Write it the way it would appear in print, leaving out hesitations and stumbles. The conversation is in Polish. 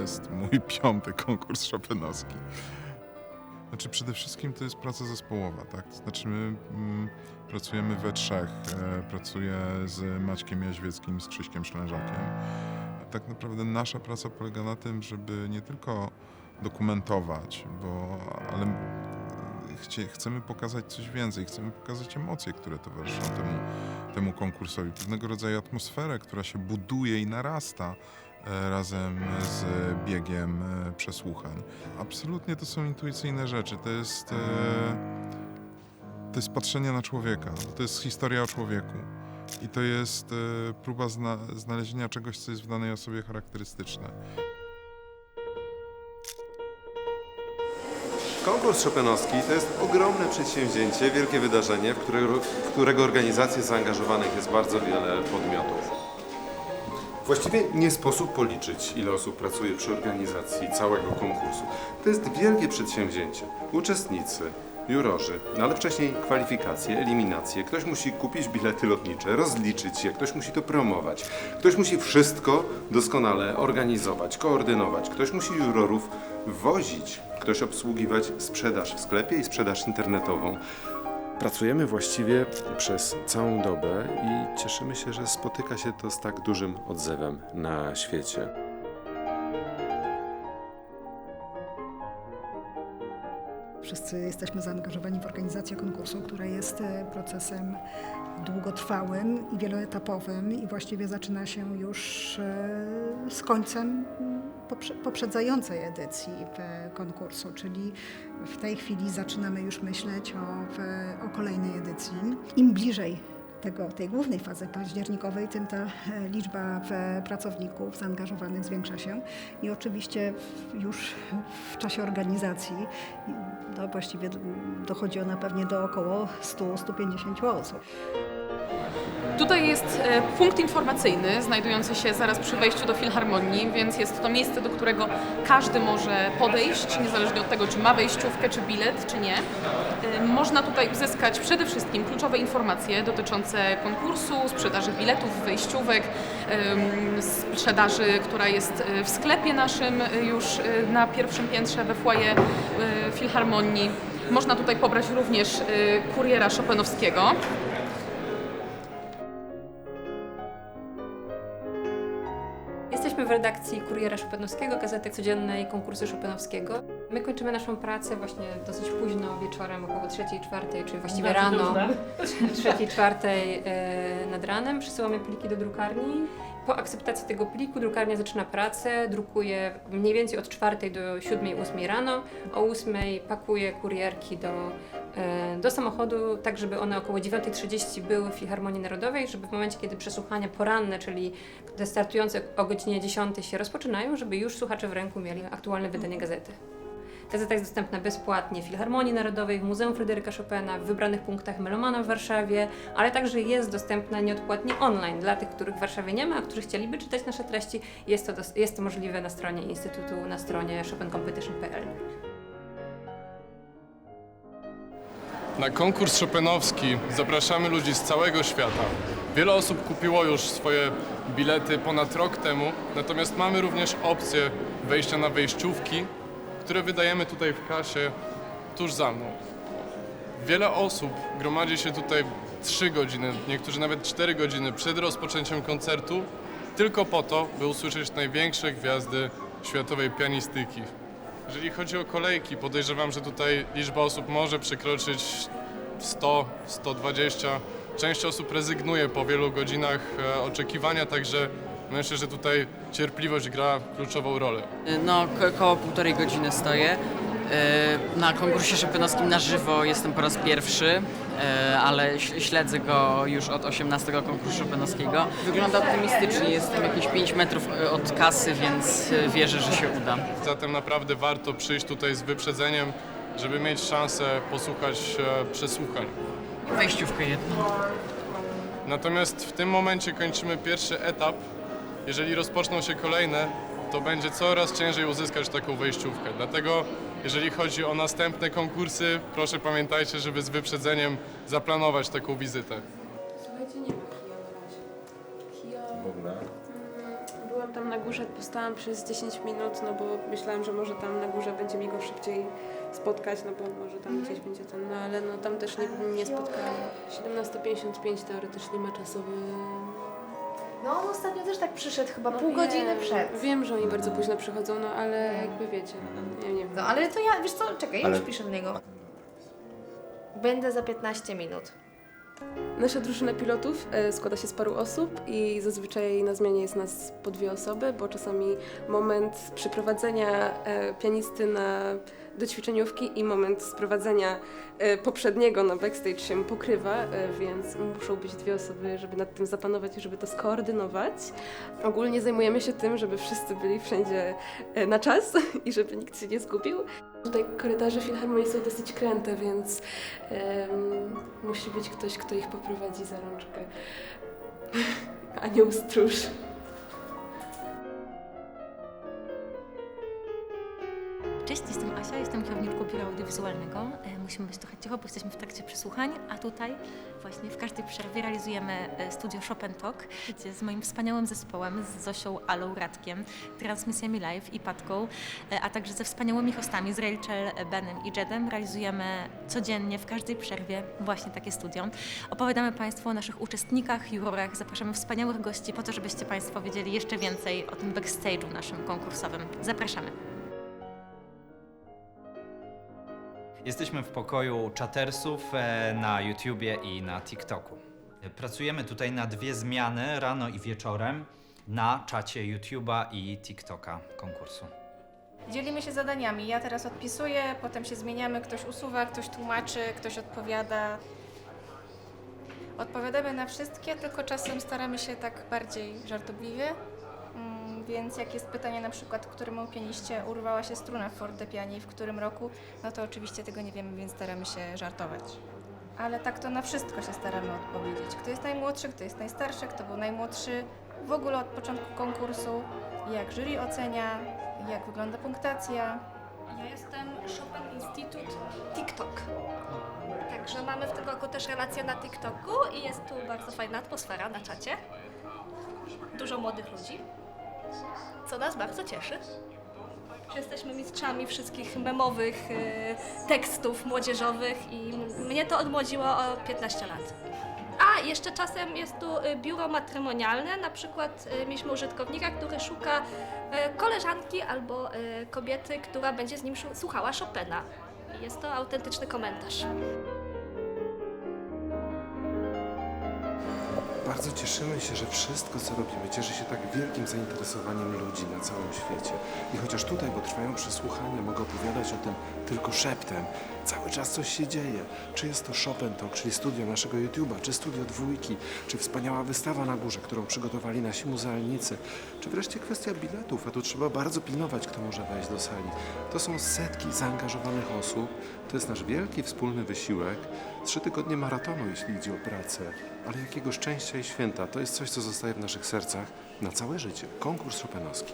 jest mój 5. konkurs chopinowski. Znaczy przede wszystkim to jest praca zespołowa, tak? To znaczy my pracujemy we trzech. Pracuję z Maćkiem Jaźwieckim, z Krzyśkiem Szlężakiem. Tak naprawdę nasza praca polega na tym, żeby nie tylko dokumentować, ale chcemy pokazać coś więcej, chcemy pokazać emocje, które towarzyszą temu konkursowi. Pewnego rodzaju atmosferę, która się buduje i narasta razem z biegiem przesłuchań. Absolutnie to są intuicyjne rzeczy. To jest patrzenie na człowieka. To jest historia o człowieku. I to jest próba znalezienia czegoś, co jest w danej osobie charakterystyczne. Konkurs chopinowski to jest ogromne przedsięwzięcie, wielkie wydarzenie, w którego organizację zaangażowanych jest bardzo wiele podmiotów. Właściwie nie sposób policzyć, ile osób pracuje przy organizacji całego konkursu. To jest wielkie przedsięwzięcie. Uczestnicy, jurorzy, ale wcześniej kwalifikacje, eliminacje. Ktoś musi kupić bilety lotnicze, rozliczyć je, ktoś musi to promować. Ktoś musi wszystko doskonale organizować, koordynować. Ktoś musi jurorów wozić, ktoś obsługiwać sprzedaż w sklepie i sprzedaż internetową. Pracujemy właściwie przez całą dobę i cieszymy się, że spotyka się to z tak dużym odzewem na świecie. Wszyscy jesteśmy zaangażowani w organizację konkursu, która jest procesem długotrwałym i wieloetapowym i właściwie zaczyna się już z końcem poprzedzającej edycji konkursu, czyli w tej chwili zaczynamy już myśleć o kolejnej edycji. Im bliżej tej głównej fazy październikowej, tym ta liczba pracowników zaangażowanych zwiększa się i oczywiście już w czasie organizacji właściwie dochodzi ona pewnie do około 100-150 osób. Tutaj jest punkt informacyjny znajdujący się zaraz przy wejściu do Filharmonii, więc jest to miejsce, do którego każdy może podejść, niezależnie od tego, czy ma wejściówkę, czy bilet, czy nie. Można tutaj uzyskać przede wszystkim kluczowe informacje dotyczące konkursu, sprzedaży biletów, wejściówek, sprzedaży, która jest w sklepie naszym już na pierwszym piętrze we foyer Filharmonii. Można tutaj pobrać również kuriera chopinowskiego. Jesteśmy w redakcji Kuriera Chopinowskiego, Gazety Codziennej Konkursu Chopinowskiego. My kończymy naszą pracę właśnie dosyć późno wieczorem, około 3:00-4:00, czyli właściwie rano, 3:00-4:00 nad ranem. Przysyłamy pliki do drukarni. Po akceptacji tego pliku drukarnia zaczyna pracę, drukuje mniej więcej od 4:00 do 7:00-8:00 rano. O 8:00 pakuje kurierki do samochodu, tak żeby one około 9:30 były w Filharmonii Narodowej, żeby w momencie, kiedy przesłuchania poranne, czyli te startujące o godzinie 10:00 się rozpoczynają, żeby już słuchacze w ręku mieli aktualne wydanie gazety. Gazeta jest dostępna bezpłatnie w Filharmonii Narodowej, w Muzeum Fryderyka Chopina, w wybranych punktach Melomana w Warszawie, ale także jest dostępna nieodpłatnie online dla tych, których w Warszawie nie ma, a którzy chcieliby czytać nasze treści. Jest to możliwe na stronie Instytutu, na stronie chopincompetition.pl. Na konkurs chopinowski zapraszamy ludzi z całego świata. Wiele osób kupiło już swoje bilety ponad rok temu, natomiast mamy również opcję wejścia na wejściówki, które wydajemy tutaj w kasie tuż za mną. Wiele osób gromadzi się tutaj 3 godziny, niektórzy nawet 4 godziny przed rozpoczęciem koncertu, tylko po to, by usłyszeć największe gwiazdy światowej pianistyki. Jeżeli chodzi o kolejki, podejrzewam, że tutaj liczba osób może przekroczyć 100-120. Część osób rezygnuje po wielu godzinach oczekiwania, także myślę, że tutaj cierpliwość gra kluczową rolę. No, około 1,5 godziny stoję. Na konkursie chopinowskim na żywo jestem po raz pierwszy, ale śledzę go już od 18 konkursu chopinowskiego. Wygląda optymistycznie, jestem jakieś 5 metrów od kasy, więc wierzę, że się uda. Zatem naprawdę warto przyjść tutaj z wyprzedzeniem, żeby mieć szansę posłuchać przesłuchań. Wejściówkę jedną. Natomiast w tym momencie kończymy pierwszy etap. Jeżeli rozpoczną się kolejne, to będzie coraz ciężej uzyskać taką wejściówkę. Dlatego jeżeli chodzi o następne konkursy, proszę pamiętajcie, żeby z wyprzedzeniem zaplanować taką wizytę. Słuchajcie, nie ma kija na razie. Kija... W ogóle? Byłam tam na górze postałam przez 10 minut, no bo myślałam, że może tam na górze będzie mi go szybciej spotkać, no bo może tam gdzieś będzie ten, no ale no tam też nie spotkałam. 17:55 teoretycznie ma czasowy. No on ostatnio też tak przyszedł, chyba No pół godziny przed. Wiem, że oni bardzo późno przychodzą, no ale jakby wiecie, ja nie wiem. No ale to ja, wiesz co, czekaj, ja już piszę do niego. Będę za 15 minut. Nasza drużyna pilotów składa się z paru osób i zazwyczaj na zmianie jest nas po 2 osoby, bo czasami moment przyprowadzenia pianisty do ćwiczeniówki i moment sprowadzenia poprzedniego na backstage się pokrywa, więc muszą być 2 osoby, żeby nad tym zapanować i żeby to skoordynować. Ogólnie zajmujemy się tym, żeby wszyscy byli wszędzie na czas i żeby nikt się nie zgubił. Tutaj korytarze Filharmonii są dosyć kręte, więc musi być ktoś, kto ich poprowadzi za rączkę. Anioł stróż. Cześć, jestem Asia, jestem kierowniczką biura audiowizualnego. Musimy być trochę cicho, bo jesteśmy w trakcie przesłuchań, a tutaj właśnie w każdej przerwie realizujemy studio Chopin Talk, gdzie z moim wspaniałym zespołem, z Zosią, Alą, Radkiem, transmisjami live i Patką, a także ze wspaniałymi hostami, z Rachel, Benem i Jedem realizujemy codziennie w każdej przerwie właśnie takie studio. Opowiadamy Państwu o naszych uczestnikach, jurorach, zapraszamy wspaniałych gości po to, żebyście Państwo wiedzieli jeszcze więcej o tym backstage'u naszym konkursowym. Zapraszamy. Jesteśmy w pokoju czatersów na YouTubie i na TikToku. Pracujemy tutaj na 2 zmiany, rano i wieczorem, na czacie YouTube'a i TikToka konkursu. Dzielimy się zadaniami. Ja teraz odpisuję, potem się zmieniamy, ktoś usuwa, ktoś tłumaczy, ktoś odpowiada. Odpowiadamy na wszystkie, tylko czasem staramy się tak bardziej żartobliwie. Więc jak jest pytanie na przykład, któremu pianiście urwała się struna w fortepianie i w którym roku, no to oczywiście tego nie wiemy, więc staramy się żartować. Ale tak to na wszystko się staramy odpowiedzieć. Kto jest najmłodszy, kto jest najstarszy, kto był najmłodszy, w ogóle od początku konkursu, jak jury ocenia, jak wygląda punktacja. Ja jestem Chopin Institute TikTok. Także mamy w tym roku też relację na TikToku i jest tu bardzo fajna atmosfera na czacie. Dużo młodych ludzi, co nas bardzo cieszy. Jesteśmy mistrzami wszystkich memowych tekstów młodzieżowych i mnie to odmłodziło o 15 lat. A jeszcze czasem jest tu biuro matrymonialne, na przykład mieliśmy użytkownika, który szuka koleżanki albo kobiety, która będzie z nim słuchała Chopina. I jest to autentyczny komentarz. Bardzo cieszymy się, że wszystko, co robimy, cieszy się tak wielkim zainteresowaniem ludzi na całym świecie. I chociaż tutaj, bo trwają przesłuchania, mogę opowiadać o tym tylko szeptem, cały czas coś się dzieje. Czy jest to Chopin Talk, czyli studio naszego YouTube'a, czy studio Dwójki, czy wspaniała wystawa na górze, którą przygotowali nasi muzealnicy, czy wreszcie kwestia biletów, a tu trzeba bardzo pilnować, kto może wejść do sali. To są setki zaangażowanych osób, to jest nasz wielki wspólny wysiłek, 3 tygodnie maratonu, jeśli idzie o pracę, ale jakiego szczęścia i święta, to jest coś, co zostaje w naszych sercach na całe życie. Konkurs Chopinowski.